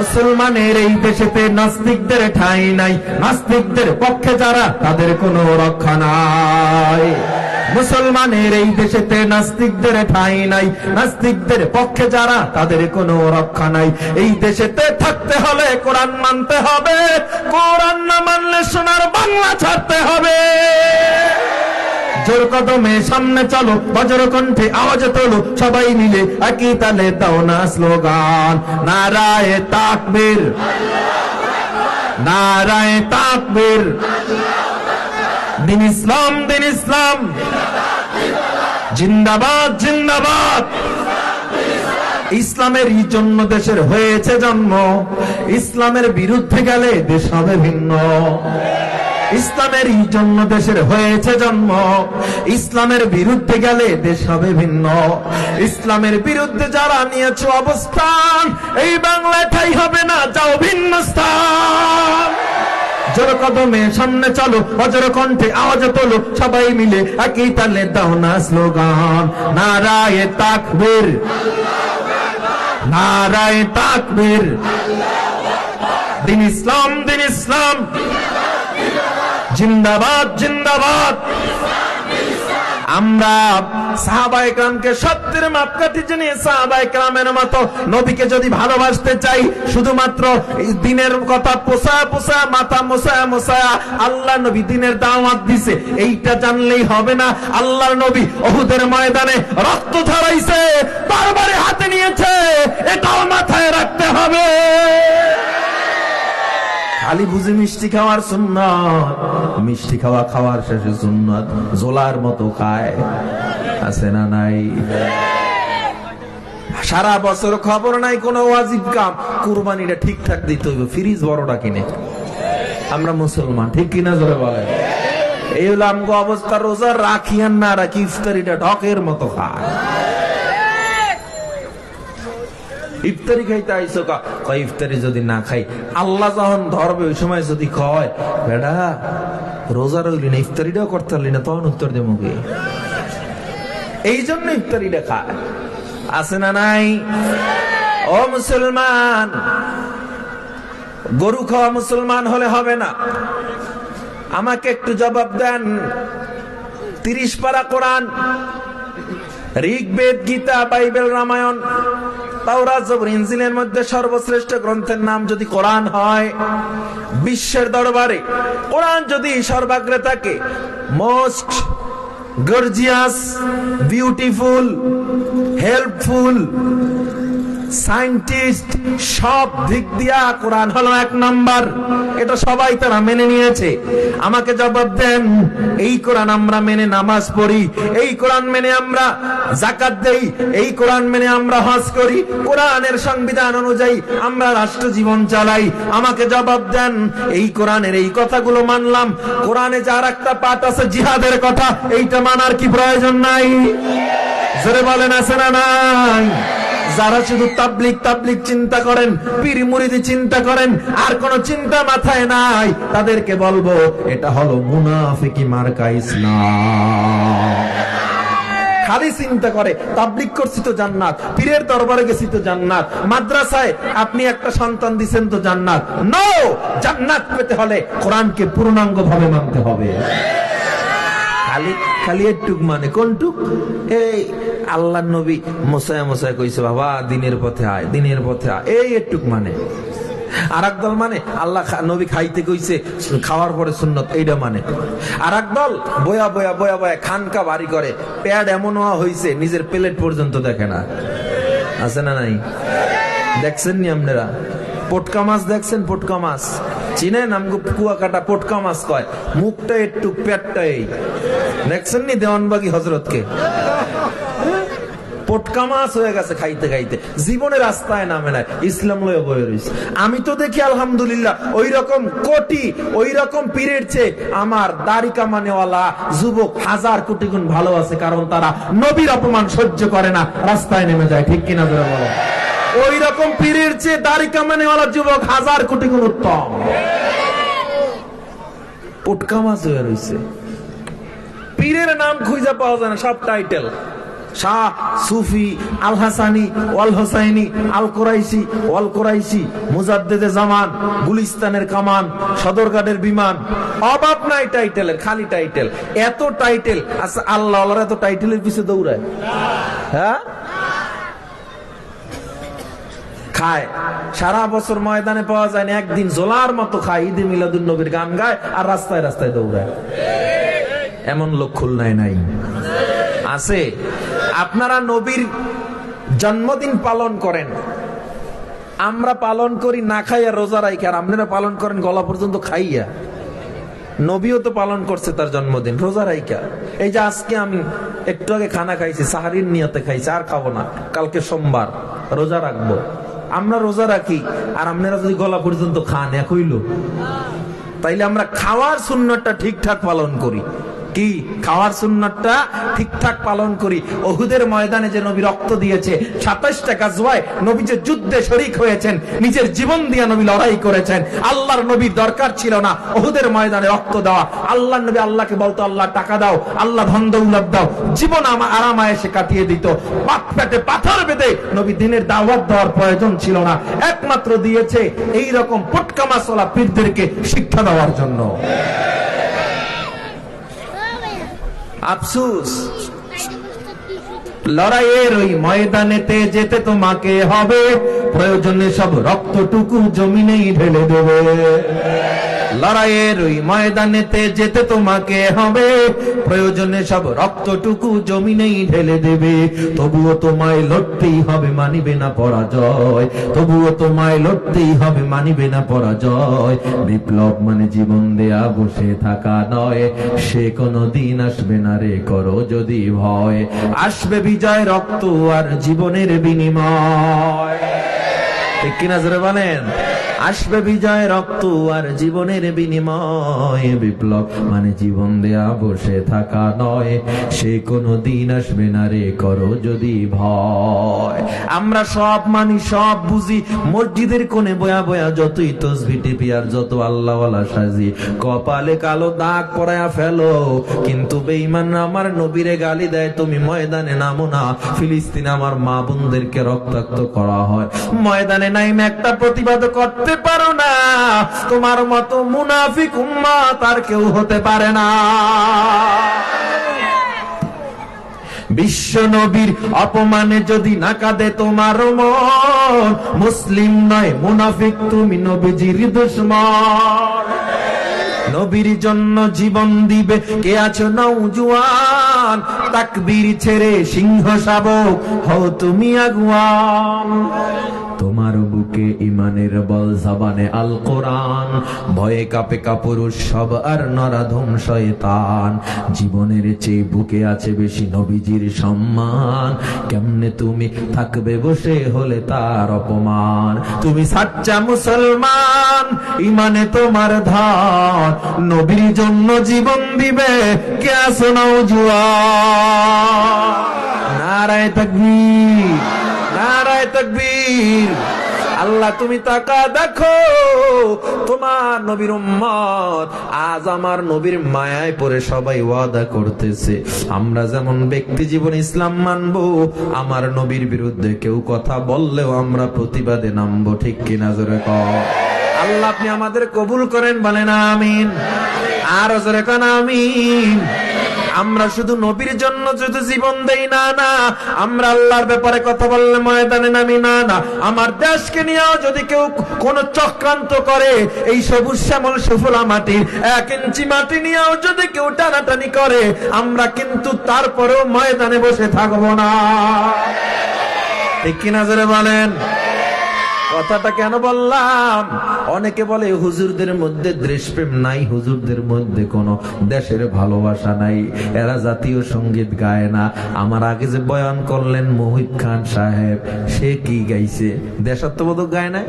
মুসলমানের এই দেশেতে নাস্তিকদের ঠাঁই নাই, নাস্তিকদের পক্ষে যারা তাদের কোনো রক্ষা নাই। মুসলমানের এই দেশেতে নাস্তিকদের ঠাঁই নাই, নাস্তিকদের পক্ষে যারা তাদের কোনো রক্ষা নাই। এই দেশেতে থাকতে হলে কোরআন মানতে হবে, কোরআন না মানলে সোনার বাংলা ছাড়তে হবে। জোর কদমে সামনে চলো, বজ্র কণ্ঠে আওয়াজ তোলো, সবাই মিলে একই তালে দাও না স্লোগান, নারায়ে তাকবীর, নারায়ে তাকবীর। দিন ইসলাম, দিন ইসলাম, জিন্দাবাদ, জিন্দাবাদ। ইসলামের জন্য দেশের হয়েছে জন্ম, ইসলামের বিরুদ্ধে গেলে দেশ হবে ভিন্ন। ইসলামের জন্য দেশের হয়েছে জন্ম, ইসলামের বিরুদ্ধে গেলে দেশ হবে ভিন্ন। ইসলামের বিরুদ্ধে যারা নিয়েছে অবস্থান, এই বাংলায় ঠাঁই হবে না, যাও ভিন্ন স্থান। জোর কদমে সামনে চলো, বজ্র কণ্ঠে আওয়াজ তোলো, সবাই মিলে একই তালে দাও না স্লোগান, নারায়ে তাকবীর, নারায়ে তাকবীর। দিন ইসলাম, দিন ইসলাম, জিন্দাবাদ, জিন্দাবাদ। আমরা সাহাবায়ে কেরামকে সত্যের মাপকাঠি জানিয়ে সাহাবায়ে কেরামের মতো নবীকে যদি ভালোবাসতে চাই, শুধুমাত্র দিনের কথা পোষায় পোষায়, মাথা মোছায়া মোছায়া আল্লাহ নবী দিনের দাওয়াত দিছে এইটা জানলেই হবে না। আল্লাহর নবী উহুদের ময়দানে রক্ত ঝরাইছে, বারবারে হাতে নিয়েছে, এটাও মাথায় রাখতে হবে। খালি বুঝি মিষ্টি খাওয়ার সুন্নাত, মিষ্টি খাওয়া খাওয়ার শেষে সুন্নাত জোলার মতো খায়, আছে না নাই? সারা বছর খবর নাই কোন ওয়াজিব কাম, কুরবানিটা ঠিকঠাক দিতে হইবে, ফ্রিজ বড়টা কিনে। আমরা মুসলমান, ঠিক কিনা জোরে বলেন? এই হলো আমগো অবস্থা। রোজা রাখি আর না রাখি, ইফতারিটা ঢকের মতো খায়। ইফতারি খাইতে আইসো কা? ইফতারি যদি না খাই, আল্লাহ যখন ধরবে ওই সময় যদি কয় বেটা রোজা রইলি না, ইফতারিটাও করতে পারলি না, তখন উত্তর দেবো কি? এই জন্য ইফতারিটা খায়, আছে না নাই? ও মুসলমান, গরু খাওয়া মুসলমান হলে হবে না। আমাকে একটু জবাব দেন। 30 পারা কোরআন, ঋগ্বেদ, গীতা, বাইবেল, রামায়ণ, তাওরাত, জবুর, ইনজিলের মধ্যে সর্বশ্রেষ্ঠ গ্রন্থের নাম যদি কোরআন হয়, বিশ্বের দরবারে কোরআন যদি সর্বাগ্রে থাকে, most gorgeous, beautiful, helpful, scientist, সব দিক দিয়া কোরআন হলো 1 নাম্বার। এটা সবাই তারা মেনে নিয়েছে। আমাকে জবাব দেন, এই কোরআন আমরা মেনে নামাজ পড়ি, এই কোরআন মেনে আমরা যাকাত দেই, এই কোরআন মেনে আমরা হজ করি, কোরআনের সংবিধান অনুযায়ী আমরা রাষ্ট্র জীবন চালাই। আমাকে জবাব দেন, এই কোরআনের এই কথাগুলো মানলাম, কোরআনে যার একটা পাঠ আছে জিহাদের কথা, এইটা মানার কি প্রয়োজন নাই? জোরে বলেন, আছে না নাই? যারা শুধু তাবলিগ তাবলিগ চিন্তা করেন, পীর মুরিদি চিন্তা করেন, আর কোন চিন্তা মাথায় নাই, তাদেরকে বলবো এটা হলো মুনাফিকি মার্কা ইসলাম। খালি চিন্তা করে তাবলিগ করছি তো জান্নাত, পীরের দরবারে গেছি তো জান্নাত, মাদ্রাসায় আপনি একটা সন্তান দিবেন তো জান্নাত। নো, জান্নাত পেতে হলে কোরআনকে পূর্ণাঙ্গ ভাবে মানতে হবে। খালি খালি একটুক মানে কোনটুক? এই আল্লাহ নবী মোসায়া মোসায়া কইছে বাবা দিনের পথে আয়, দিনের পথে আয়, এই একটুক মানে। আর একদল মানে আল্লাহ নবী খাইতে কইছে, খাওয়ার পরে সুন্নত, এইটা মানে। আর একদল বয়া বয়া বয়া বয়া খানকা বাড়ি করে, প্যাড এমন হওয়া হয়েছে নিজের প্লেট পর্যন্ত দেখে না, আছে না নাই? দেখছেন নি আপনারা? পটকা মাছ দেখছেন? পটকা মাছ চিনেন? আমগো কুয়াকাটা পটকা মাছ কয়, মুখটা একটু পেটটা এই। দেখছেন নি দেওয়ানবাগি হজরতকে? পটকা মাছ হয়ে গেছে খাইতে খাইতে, জীবনে রাস্তায় নামে নাই, ইসলাম লয়ে বয়ে রয়েছে। আমি তো দেখি আলহামদুলিল্লাহ ওই রকম কোটি, ওই রকম পীরের চেয়ে আমার দাড়ি কামানেওয়ালা যুবক 1000 কোটি গুণ ভালো আছে, কারণ তারা নবীর অপমান সহ্য করে না, রাস্তায় নেমে যায়, ঠিক কিনা ধরে বলো? ওই রকম পীরের চেয়ে দাড়ি কামানেওয়ালা যুবক 1000 কোটি গুণ উত্তম। পটকা মাছ হয়ে রয়েছে, পীরের নাম খুঁজে পাওয়া যায় না, সব টাইটেল, শাহ সুফি আল হাসানি ওয়াল হোসাইনি আল কুরাইশি ওয়াল কুরাইশি মুজাদ্দেদে জামান গুলিস্তানের কামান সদরঘাটের বিমান, অভাব নাই টাইটেলের, খালি টাইটেল। এত টাইটেল আচ্ছা, আল্লাহ আল্লাহর এত টাইটেলের পিছে দৌড়ায়? হ্যাঁ, খায় সারা বছর ময়দানে পাওয়া যায় না, একদিন জোলার মতো খায়, ঈদে মিলাদুন নবীর গান গায় আর রাস্তায় রাস্তায় দৌড়ায়। এমন লোক খুলনায় নাই, আছে? আপনারা নবীর জন্মদিন পালন করেন, আমরা পালন করি না খাইয়া রোজা রাখি, আর আপনারা পালন করেন গলা পর্যন্ত খাইয়া। নবীও তো পালন করছে তার জন্মদিন রোজা রাইকা। এই যে আজকে আমি একটু আগে খানা খাইছি, সাহারির নিয়তে খাইছি, আর খাবো না, কালকে সোমবার রোজা রাখবো। আমরা রোজা রাখি আর আপনারা যদি গলা পর্যন্ত খান, এক হইল? তাইলে আমরা খাওয়ার সুন্নতটা ঠিকঠাক পালন করি। কি খাওয়ার সুন্নতটা ঠিকঠাক পালন করি। ওহুদের ময়দানে যে নবী রক্ত দিয়েছে, 27টা গাজওয়ায় নবী যে যুদ্ধে শরীক হয়েছেন, নিজের জীবন দিয়ে নবী লড়াই করেছেন। আল্লাহর নবীর দরকার ছিল না ওহুদের ময়দানে রক্ত দেওয়া। আল্লাহর নবী আল্লাহকে বলতো, আল্লাহ টাকা দাও, আল্লাহ ধন দৌলত দাও, জীবন আরামায়েশে কাটিয়ে দিত। পেটে পাথর বেঁধে নবী দিনের দাওয়াত দেওয়ার প্রয়োজন ছিল না, একমাত্র দিয়েছে এই রকম পটকামা চলা পীরদেরকে শিক্ষা দেওয়ার জন্য। আফসোস, লড়াইয়ের ওই ময়দানেতে যেতে তোমাকে হবে, প্রয়োজনে সব রক্তটুকু জমিনেই ঢেলে দেবে। লড়াইয়ের ওই ময়দানেতে যেতে তোমাকে হবে, প্রয়োজনে সব রক্তটুকু জমিনেই ঢেলে দেবে। তবুও তোমায় লড়তেই হবে, মানিবে না পরাজয়। তবুও তোমায় লড়তেই হবে, মানিবে না পরাজয়। বিপ্লব মানে জীবন দেয়া বসে থাকা নয়, সে কোনো দিন আসবে না রে, করো যদি ভয়। আসবে বিজয়, রক্ত আর জীবনের বিনিময়। ঠিক কিনা জোরে বলেন? আসবে বিজয়, রক্ত আর জীবনের বিনিময়। বিপ্লব মানে জীবন দেয়া বসে থাকা নয়, সে কোনো দিন আসবে না রে, করো যদি ভয়। আমরা সব মানি, সব বুঝি, মসজিদের কোণে বয়া বয়া যতই তসবিহ টিপি আর যত আল্লাহওয়ালা সাজি, কপালে কালো দাগ পরায়া ফেলো, কিন্তু বেঈমান আমার নবীরে গালি দেয়। তুমি ময়দানে নামো না, ফিলিস্তিনে আমার মা বোনদেরকে রক্তাক্ত করা হয়, ময়দানে নাইমে একটা প্রতিবাদ করতে পারো না। তোমার মতো মুনাফিক উম্মত আর কেউ হতে পারে না। বিশ্ব নবীর অপমানে যদি না কাঁদে তোমার মন, মুসলিম নয় মুনাফিক, তুমি নবীজির দুশমন। নবীর জন্য জীবন দিবে কে আছো নওজোয়ান, তাকবীর ছেড়ে সিংহ শাবক হও তুমি আগুয়ান। তোমার বুকে ইমানের বল, জবানে আল কোরআন, ভয়ে কাঁপে কাপুরুষ সব আর নরাধম শয়তান। জীবনের চেয়ে বুকে আছে বেশি নবীজির সম্মান, কেমনে তুমি থাকবে বসে হলে তার অপমান। তুমি সাচ্চা মুসলমান, ইমানে তোমার ধান, নবীর জন্য জীবন দিবে কে আছো নওজোয়ান। নারায়ে তাকবীর, নারায়ে তাকবীর। আল্লাহ তুমি তাকা দেখো, তোমার নবীর উম্মত আজ আমার নবীর মায়ায় পড়ে সবাই ওয়াদা করতেছে, আমরা যেমন ব্যক্তি জীবন ইসলাম মানবো, আমার নবীর বিরুদ্ধে কেউ কথা বললেও আমরা প্রতিবাদে নামবো। ঠিক কিনা জোরে কও? আল্লাহ আপনি আমাদের কবুল করেন, বলেন আমিন। আর জোরে কোন আমিন। আমরা শুধু নবীর জন্য যদি জীবন দেই না, না আমরা আল্লাহর ব্যাপারে কথা বললে ময়দানে নামি না, না আমার দেশকে নিয়েও যদি কেউ কোন চক্রান্ত করে, এই সবুজ শ্যামল সুফলা মাটির 1 ইঞ্চি মাটি নিয়েও যদি কেউ টানাটানি করে, আমরা কিন্তু তারপরেও ময়দানে বসে থাকবো না। ঠিক কিনা জোরে বলেন? কথাটা কেন বললাম? অনেকে বলে হুজুরদের মধ্যে দেশপ্রেম নাই, হুজুরদের মধ্যে কোনো দেশের ভালোবাসা নাই, এরা জাতীয় সঙ্গীত গায় না। আমার আগে যে বয়ান করলেন মুহিব খান সাহেব, সে কি গাইছে? দেশাত্মবোধক গায় না?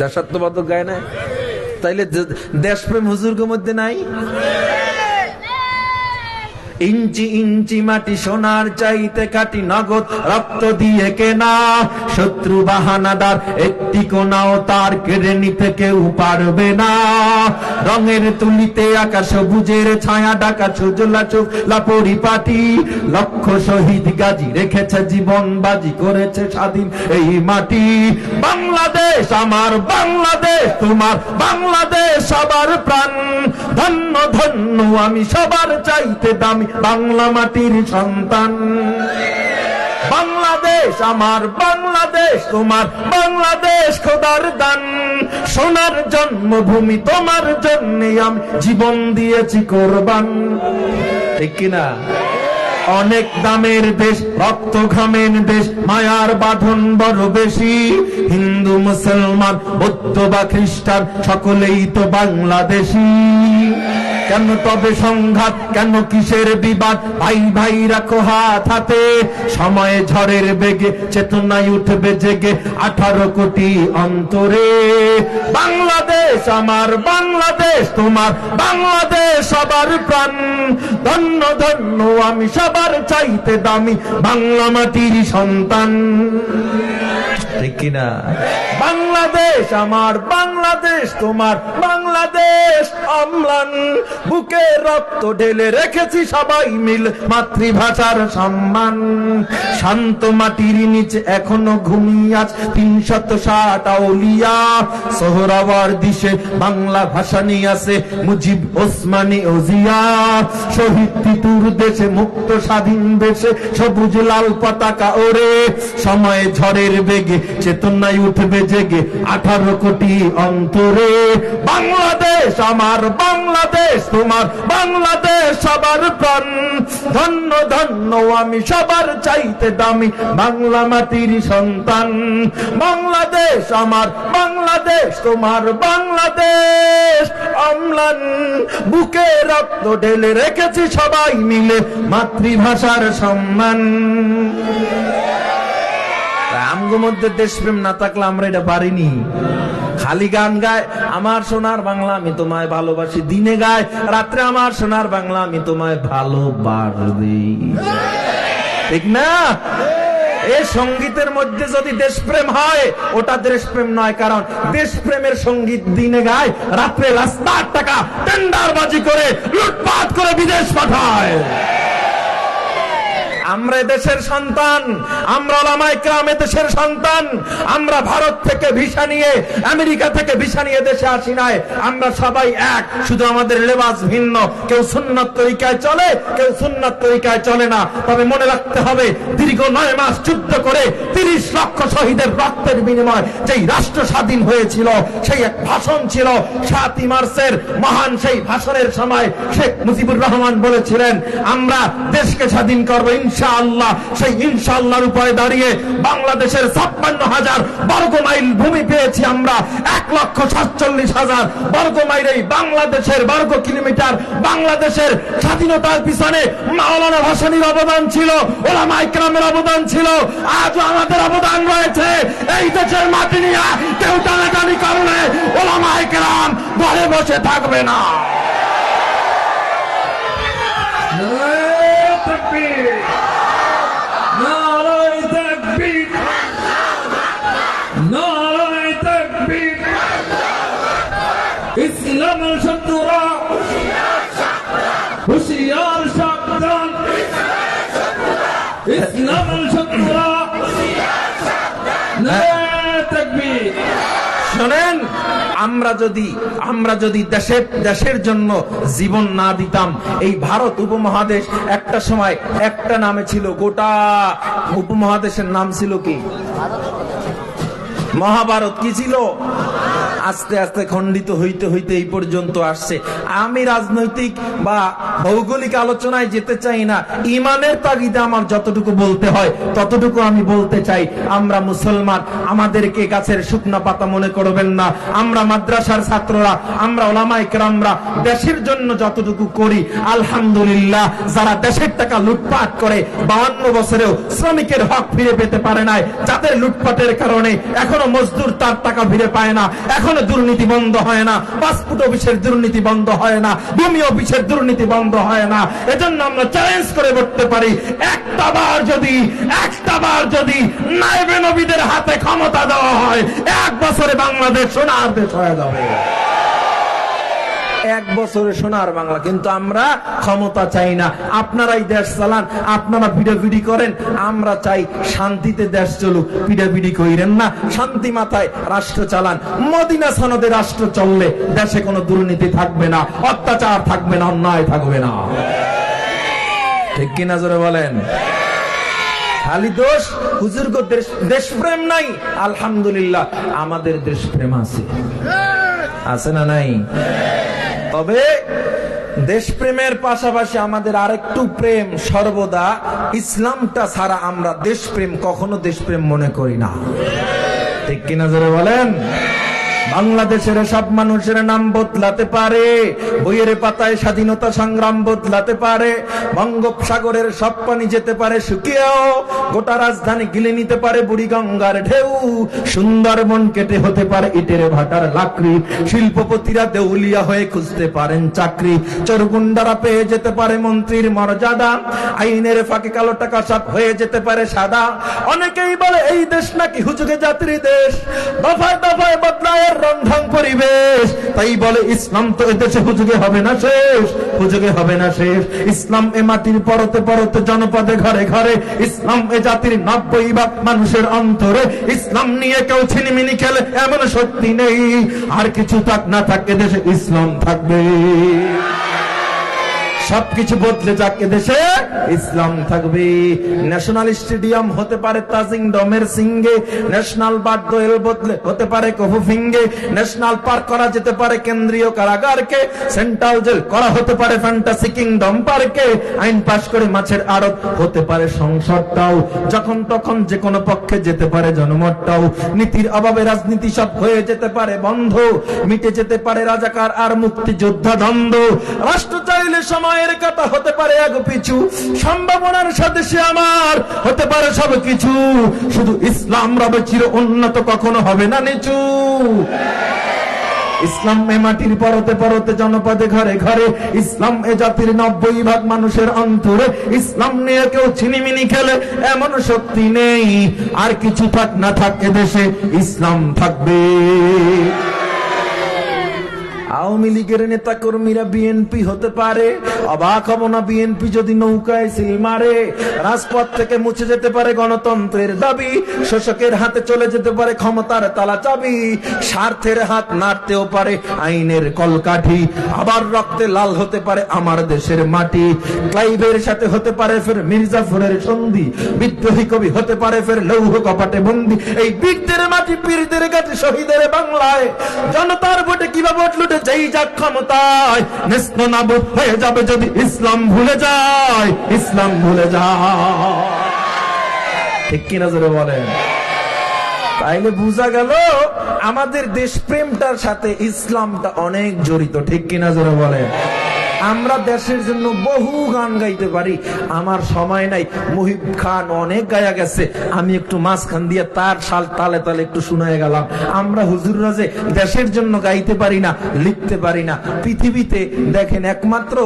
দেশাত্মবোধক গায় না? তাইলে দেশপ্রেম হুজুরদের মধ্যে নাই? ইঞ্চি ইঞ্চি মাটি সোনার চাইতে কাটি, নগদ রক্ত দিয়ে কেনা। শত্রু বাহানাদার একটি কোনাও তার কেড়ে নিতে কেউ পারবে না। রঙের তুলিতে আকাশ সবুজের ছায়া ঢাকা, সুজলা সুফলা পরিপাটি। লক্ষ শহীদ গাজী রেখেছে জীবন বাজি, করেছে স্বাধীন এই মাটি। বাংলাদেশ আমার বাংলাদেশ, তোমার বাংলাদেশ সবার প্রাণ। ধন্য ধন্য আমি সবার চাইতে দামি বাংলা মাটির সন্তান। বাংলাদেশ আমার বাংলাদেশ, তোমার বাংলাদেশ খোদার দান। সোনার জন্মভূমি, তোমার জন্যে আমি জীবন দিয়েছি কোরবান। ঠিক কিনা? অনেক দামের দেশ, রক্ত ঘামের দেশ, মায়ার বাঁধন বড় বেশি। হিন্দু মুসলমান বৌদ্ধ বা খ্রিস্টান সকলেই তো বাংলাদেশী। কেন তবে সংঘাত, কেন কিসের বিবাদ? ভাই ভাই রাখো হাত হাতে। সময়ে ঝড়ের বেগে চেতনায় উঠবে জেগে 18 কোটি অন্তরে। বাংলাদেশ আমার বাংলাদেশ, তোমার বাংলাদেশ সবার প্রাণ। ধন্য ধন্য আমি সবার চাইতে দামি বাংলা মাটির সন্তান। ঠিক কিনা? বাংলাদেশ আমার বাংলাদেশ, তোমার বাংলাদেশ অম্লান। বুকে রক্ত ঢেলে রেখেছি সবাই মিল মাতৃভাষার সম্মান। শান্ত মাটির নিচে এখনো ঘুমিয়ে আজ 360 আউলিয়া। সোহরাওয়ার দিশে বাংলা ভাষা নিয়ে আসে মুজিব, ওসমানী ও জিয়া। শহীদ তিতুর দেশে মুক্ত স্বাধীন দেশে সবুজ লাল পতাকা ওরে। সময়ে ঝড়ের বেগে চেতনায় উঠবে জেগে 18 কোটি অন্তরে। বাংলাদেশ আমার বাংলাদেশ, তোমার বাংলাদেশ সবার প্রাণ। ধন্য ধন্য আমি সবার চাইতে দামি বাংলা মাটির সন্তান। বাংলাদেশ আমার বাংলাদেশ, তোমার বাংলাদেশ অম্লান। বুকে রক্ত ঢেলে রেখেছি সবাই মিলে মাতৃভাষার সম্মান। আমগো মধ্যে দেশপ্রেম না থাকলে আমরা এটা পারিনি। খালি গান গায় আমার সোনার বাংলা আমি তোমায় ভালোবাসি, দিনে গায় রাত্রে আমার সোনার বাংলা আমি তোমায় ভালোবাসি। ঠিক না? এই সঙ্গীতের মধ্যে যদি দেশপ্রেম হয় ওটা দেশপ্রেম নয়। কারণ দেশপ্রেমের সঙ্গীত দিনে গায়, রাত্রে রাস্তার টাকা টেন্ডারবাজি করে লুটপাট করে বিদেশ পাঠায়। আমরা দেশের সন্তান, আমরা ওলামায়ে কেরাম দেশের সন্তান। আমরা ভারত থেকে ভিসা নিয়ে, আমেরিকা থেকে ভিসা নিয়ে দেশে আসি নাই। আমরা সবাই এক, শুধু আমাদের লেবাস ভিন্ন। কেউ সুন্নাত তরিকায় চলে, কেউ সুন্নাত তরিকায় চলে না। তবে মনে রাখতে হবে, দীর্ঘ 9 মাস যুদ্ধ করে 30 লক্ষ শহীদের রক্তের বিনিময় যেই রাষ্ট্র স্বাধীন হয়েছিল, সেই এক ভাষণ ছিল 7ই মার্চের মহান। সেই ভাষণের সময় শেখ মুজিবুর রহমান বলেছিলেন, আমরা দেশকে স্বাধীন করবো ইনশাআল্লাহ। সেই ইনশাআল্লাহর উপরে দাঁড়িয়ে বাংলাদেশের 56,000 বর্গ মাইল ভূমি পেয়েছি আমরা। 1,47,000 বর্গ মাইল এই বাংলাদেশের বর্গ কিলোমিটার। বাংলাদেশের স্বাধীনতার পিছনে মাওলানা ভাসানীর অবদান ছিল, ওলামায়ে কেরামের অবদান ছিল, আজও আমাদের অবদান রয়েছে। এই দেশের মাটি নিয়ে কেউ টানাটানি করলে ওলামায়ে কেরাম ঘরে বসে থাকবে না। ইসলামের শত্রুরা হুঁশিয়ার সাবধান, ইসলামের শত্রুরা নারে তাকবীর। শোনেন, আমরা যদি দেশের জন্য জীবন না দিতাম, এই ভারত উপমহাদেশ একটা সময় একটা নামে ছিল। গোটা উপমহাদেশের নাম ছিল কি? মহাভারত। কি ছিল? আস্তে আস্তে খণ্ডিত হইতে হইতে এই পর্যন্ত আসছে। আমি রাজনৈতিক বা ভৌগোলিক আলোচনায় যেতে চাই না। ইমানের তাগিদে আমার যতটুকু বলতে হয় ততটুকু আমি বলতে চাই। আমরা মুসলমান, আমাদেরকে গাছের শুকনা পাতা মনে করবেন না। আমরা মাদ্রাসার ছাত্ররা, আমরা ওলামায়ে কেরামরা দেশের জন্য যতটুকু করি আলহামদুলিল্লাহ। যারা দেশের টাকা লুটপাট করে 52 বছরেও শ্রমিকের হক ফিরে পেতে পারে নাই, যাদের লুটপাটের কারণে এখনো মজদুর তার টাকা ফিরে পায় না, এখন এখনো দুর্নীতি বন্ধ হয় না, পাসপোর্ট অফিসের দুর্নীতি বন্ধ হয় না, ভূমি অফিসের দুর্নীতি বন্ধ হয় না। এজন্য আমরা চ্যালেঞ্জ করে বলতে পারি, একটা বার যদি নায়েবে নবীদের হাতে ক্ষমতা দেওয়া হয়, 1 বছরে বাংলাদেশ সোনার দেশ হয়ে যাবে। 1 বছরে সোনার বাংলা। কিন্তু আমরা ক্ষমতা চাই না, আপনারাই দেশ চালান, আপনারা পিড়াপিড়ি করেন। আমরা চাই শান্তিতে দেশ চলুক, পিড়াপিড়ি কইরেন না, শান্তি মাথায় রাষ্ট্র চালান। মদিনা সনদে রাষ্ট্র চললে দেশে কোনো দুর্নীতি থাকবে না, অত্যাচার থাকবে না, অন্যায় থাকবে না। ঠিক কিনা জোরে বলেন? খালি দোষ হুজুর গো দেশপ্রেম নাই। আলহামদুলিল্লাহ আমাদের দেশপ্রেম আছে, আছে না নাই? তবে দেশপ্রেমের পাশাপাশি আমাদের আরেকটু প্রেম সর্বদা ইসলামটা ছাড়া আমরা দেশপ্রেম কখনো দেশপ্রেম মনে করি না। ঠিক কিনা জোরে বলেন? বাংলাদেশের সব মানুষের নাম বদলাতে পারে, বইয়ের পাতায় স্বাধীনতা সংগ্রাম বদলাতে পারে, বঙ্গোপসাগরের সব পানি যেতে পারে শুকিয়েও, গোটা রাজধানী গিলে নিতে পারে বুড়ি গঙ্গার ঢেউ, সুন্দরবন কেটে হতে পারে ইটের ভাটার লাকড়ি, শিল্পপতিরা দেউলিয়া হয়ে খুঁজতে পারেন চাকরি, চোরগুন্ডারা পেয়ে যেতে পারে মন্ত্রীর মর্যাদা, আইনের ফাঁকে কালো টাকা সব হয়ে যেতে পারে সাদা। অনেকেই বলে এই দেশ নাকি হুজুগে জাতির দেশ, দফায় দফায় বদলায় রন্ধন পরিবেশ, তাই বলে ইসলাম তো এদেশে হুজুগে হবে না শেষ, হুজুগে হবে না শেষ। ইসলাম এ মাটির পরতে পরতে জনপদে ঘরে ঘরে, ইসলাম এ জাতির 90% মানুষের অন্তরে। ইসলাম নিয়ে কেউ ছিনিমিনি খেলে এমন সত্যি নেই, আর কিছু থাক না থাক এদেশে ইসলাম থাকবে। সবকিছু বদলে যাক, এদেশে ইসলাম থাকবে। ন্যাশনাল স্টেডিয়াম হতে পারে তাজিং ডমের সিঙ্গে, ন্যাশনাল বারদোয়েল বদলে হতে পারে কফু ফিঙ্গে, ন্যাশনাল পার্ক করা যেতে পারে কেন্দ্রীয় কারাগারকে, সেন্ট্রাল জেল করা হতে পারে ফ্যান্টাসি কিংডম পার্কে, আইন পাশ করে মাছের আড়ত হতে পারে সংসদটাও, যখন তখন যে কোনো পক্ষে যেতে পারে জনমতটাও, নীতির অভাবে রাজনীতি সব হয়ে যেতে পারে বন্ধ, মিটে যেতে পারে রাজাকার আর মুক্তিযোদ্ধা দ্বন্দ্ব। রাষ্ট্র চাইলে সময় কথা হতে পারে আগ পিছু, সম্ভাবনার সাথে সে আমার হতে পারে সবকিছু, শুধু ইসলাম রবে চির উন্নত, কখনো হবে না নিচু। ইসলাম এ মাটির পরতে পরতে জনপদে ঘরে ঘরে, ইসলাম এ জাতির 90% মানুষের অন্তরে। ইসলাম নিয়ে কেউ ছিনিমিনি খেলে এমন শক্তি নেই, আর কিছু থাক না থাক এদেশে ইসলাম থাকবে। আওয়ামী লীগের নেতা কর্মীরা বিএনপি হতে পারে, অবাক হব না বিএনপি যদি নৌকায় সিল মারে। রাজপথ থেকে মুছে যেতে পারে গণতন্ত্রের দাবি, শোষকের হাতে চলে যেতে পারে ক্ষমতার তালা চাবি, স্বার্থের হাত নাড়তেও পারে আইনের কলকাঠি, আবার রক্তে লাল হতে পারে আমার দেশের মাটি। ক্লাইভের সাথে হতে পারে ফের মির্জাফরের সন্ধি, বিদ্রোহী কবি হতে পারে ফের লৌহ কপাটে বন্দি। এই বীরদের মাটি পীরদের কাছে শহীদের বাংলায়, জনতার ভোটে কিভাবে ভোট লুটে যেই যাক ক্ষমতায়, নেস্তনাবুদ হয়ে যাবে যদি ইসলাম ভুলে যায়, ইসলাম ভুলে যায়। ঠিক কিনা জোরে বলেন? তাইলে বুঝা গেল আমাদের দেশপ্রেমটার সাথে ইসলামটা অনেক জড়িত। ঠিক কিনা জোরে বলেন? আমরা দেশের জন্য বহু গান গাইতে পারি, আমার সময় নাই। মুহিব খান অনেক গায়া গেছে, আমি একটু মাঝখান দিয়ে তার সাল তালে তালে একটু শুনে গেলাম। আমরা হুজুররা যে দেশের জন্য গাইতে পারি না, লিখতে পারি না। পৃথিবীতে দেখেন একমাত্র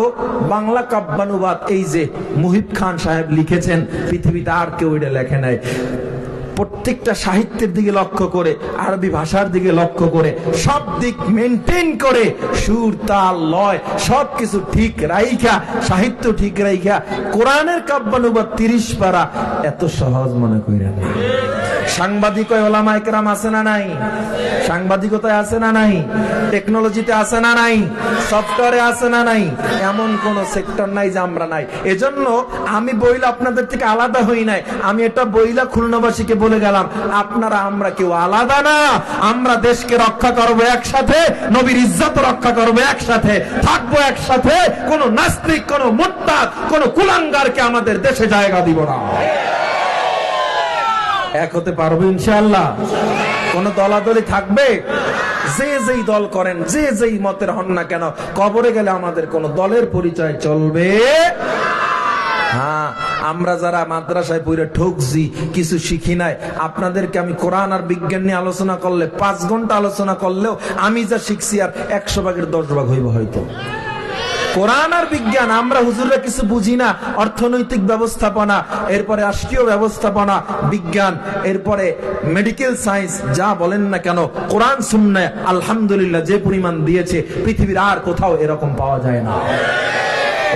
বাংলা কাব্যানুবাদ এই যে মুহিব খান সাহেব লিখেছেন, পৃথিবীতে আর কেউ এটা লেখে নাই। প্রত্যেকটা সাহিত্যের দিকে লক্ষ্য করে, আরবি ভাষার দিকে লক্ষ্য করে, সব দিক মেনটেন করে, সুর তাল লয় সবকিছু ঠিক রাইখা, সাহিত্য ঠিক রাইখা কোরআনের কাব্যানুবাদ 30 পারা এত সহজ মনে কইরা না। সাংবাদিক ওলামায়ে কেরাম আছে না নাই? সাংবাদিকতায় আছে না নাই? টেকনোলজিতে আছে না নাই? সফটওয়্যারে আছে না নাই? এমন কোন সেক্টর নাই যে আমরা নাই। এজন্য আমি বইলা আপনাদের থেকে আলাদা হই নাই, আমি এটা বইলা খুলনাবাসীকে বলে গেলাম, আপনারা আমরা কেউ আলাদা না। আমরা দেশকে রক্ষা করবো একসাথে, নবীর ইজ্জত রক্ষা করবো একসাথে, থাকবো একসাথে। কোন নাস্তিক, কোন মুরতাদ, কোন কুলাঙ্গারকে আমাদের দেশে জায়গা দিব না। এক হতে পারবো ইনশাআল্লাহ। কোন দলাদলি থাকবে? যে যেই দল করেন, যে যেই মতের হন না কেন, কবরে গেলে আমাদের কোন দলের পরিচয় চলবে। হ্যাঁ, আমরা যারা মাদ্রাসায় পড়ে ঠকছি, কিছু শিখি নাই, আপনাদেরকে আমি কোরআন আর বিজ্ঞান নিয়ে আলোচনা করলে 5 ঘন্টা আলোচনা করলেও আমি যা শিখছি আর 100 ভাগের 10 ভাগ হইব হয়তো। কোরআন আর বিজ্ঞান আমরা হুজুররা কিছু বুঝি না। অর্থনৈতিক ব্যবস্থাপনা, এরপরে রাষ্ট্রীয় ব্যবস্থাপনা, বিজ্ঞান, এরপরে মেডিকেল সায়েন্স, যা বলেন না কেন, কোরআন সুন্নাহ আলহামদুলিল্লাহ যে পরিমাণ দিয়েছে পৃথিবীর আর কোথাও এরকম পাওয়া যায় না।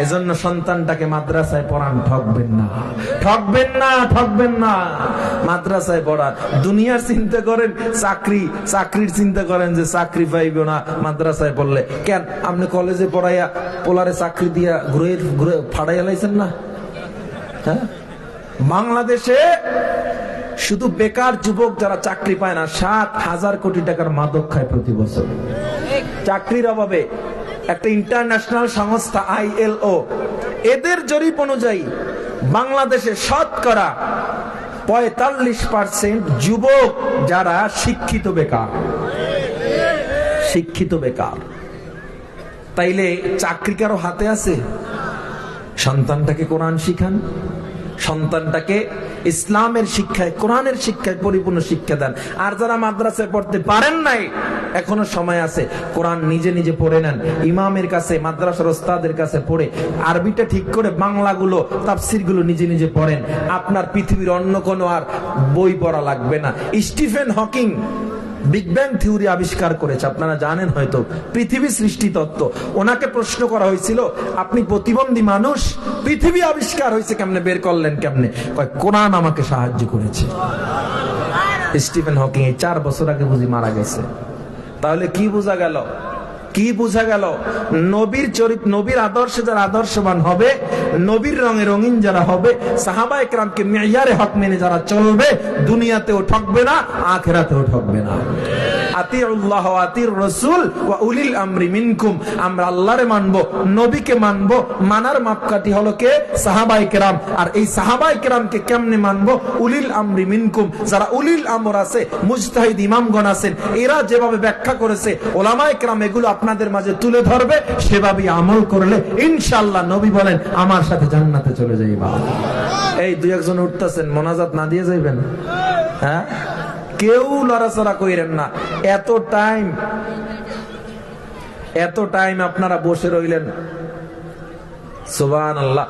এজন্য সন্তানটাকে মাদ্রাসায় পড়ান, ঠকবেন না, ঠকবেন না, ঠকবেন না। মাদ্রাসায় পড়ান। দুনিয়ার চিন্তা করেন, চাকরির চিন্তা করেন যে চাকরি পাইব না মাদ্রাসায় পড়লে। কেন আপনি কলেজে পড়াইয়া পোলারে চাকরি দিয়া ঘুরে ফাড়াইয়া লাইছেন না? হ্যাঁ, বাংলাদেশে শুধু বেকার যুবক যারা চাকরি পায় না, 7,000 কোটি টাকার মাদক খায় প্রতি বছর চাকরির অভাবে। একটা ইন্টারন্যাশনাল সংস্থা ILO এদের জরিপ অনুযায়ী বাংলাদেশে শতকরা 45% যুবক যারা শিক্ষিত বেকার, শিক্ষিত বেকার। তাইলে চাকরি কারো হাতে আছে? সন্তানটাকে কোরআন শিখান, সন্তানটাকে ইসলামের শিক্ষায়, কোরআনের শিক্ষায় পরিপূর্ণ শিক্ষা দেন। আর যারা মাদ্রাসায় পড়তে পারেন নাই, এখনো সময় আছে, কোরআন নিজে নিজে পড়ে নেন, ইমামের কাছে, মাদ্রাসার ওস্তাদের কাছে পড়ে আরবিটা ঠিক করে বাংলাগুলো, তাফসিরগুলো নিজে নিজে পড়েন। আপনার পৃথিবীর অন্য কোনো আর বই পড়া লাগবে না। Stephen Hawking big bang theory আবিষ্কার করেছে, আপনারা জানেন হয়তো, পৃথিবী সৃষ্টি তত্ত্ব। ওনাকে প্রশ্ন করা হয়েছিল, আপনি প্রতিবন্ধী মানুষ, পৃথিবী আবিষ্কার হয়েছে কেমনে, বের করলেন কেমনে? কয়, কোরআন আমাকে সাহায্য করেছে। স্টিফেন হকিং 4 বছর আগে বুঝি মারা গেছে। তাহলে কি বোঝা গেল? কি বোঝা গেল? নবীর চরিত্র, নবীর আদর্শে যারা আদর্শবান হবে, নবীর রঙে রঙিন যারা হবে, সাহাবায়ে কেরামকে মেয়ারে হক মেনে যারা চলবে, দুনিয়াতেও ঠকবে না, আখিরাতেও ঠকবে না। আতিউল্লাহ ওয়া আতির রাসূল ওয়া উলিল আমরি মিনকুম। আমরা আল্লাহরে মানবো, নবীকে মানবো। মানার মাপকাঠি হলো কে? সাহাবায়ে কেরাম। আর এই সাহাবায়ে কেরামকে কেমনে মানবো? উলিল আমরি মিনকুম। যারা উলিল আমর আছে, মুজতাহিদ ইমামগণ আছেন, এরা যেভাবে ব্যাখ্যা করেছে, ওলামায়ে কেরাম এগুলো আপনাদের মাঝে তুলে ধরবে, সেভাবেই আমল করলে ইনশাআল্লাহ নবী বলেন আমার সাথে জান্নাতে চলে যাইবা। এই 2-1 উঠতেছেন, মোনাজাত না দিয়ে যাইবেন? হ্যাঁ, কেউ লড়াচড়া কইরেন না। এত টাইম আপনারা বসে রইলেন, সুবহানাল্লাহ,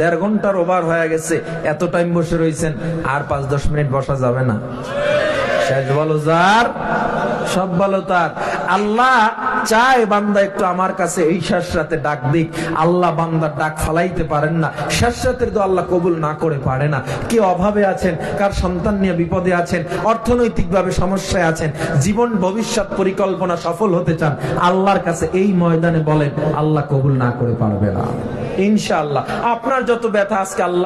1.5 ঘন্টার ওভার হয়ে গেছে। এত টাইম বসে রইছেন, আর 5-10 মিনিট বসা যাবে না? শেষ ভালো যার, সব ভালো তার। আল্লাহ চায় বান্দা একটু আমার কাছে এই শেষ রাতে ডাক দিক। আল্লাহ বান্দার ডাক ফালাইতে পারেন না। শেষ রাতের তো আল্লাহ কবুল না করে পারে না। কে অভাবে আছেন, কার সন্তান নিয়ে বিপদে আছেন, অর্থনৈতিক ভাবে সমস্যায় আছেন, জীবন ভবিষ্যৎ পরিকল্পনা সফল হতে চান, আল্লাহর কাছে এই ময়দানে বলেন, আল্লাহ কবুল না করে পারবে না। ইনশাআল্লাহ আপনার যত ব্যথা আজকে আল্লাহ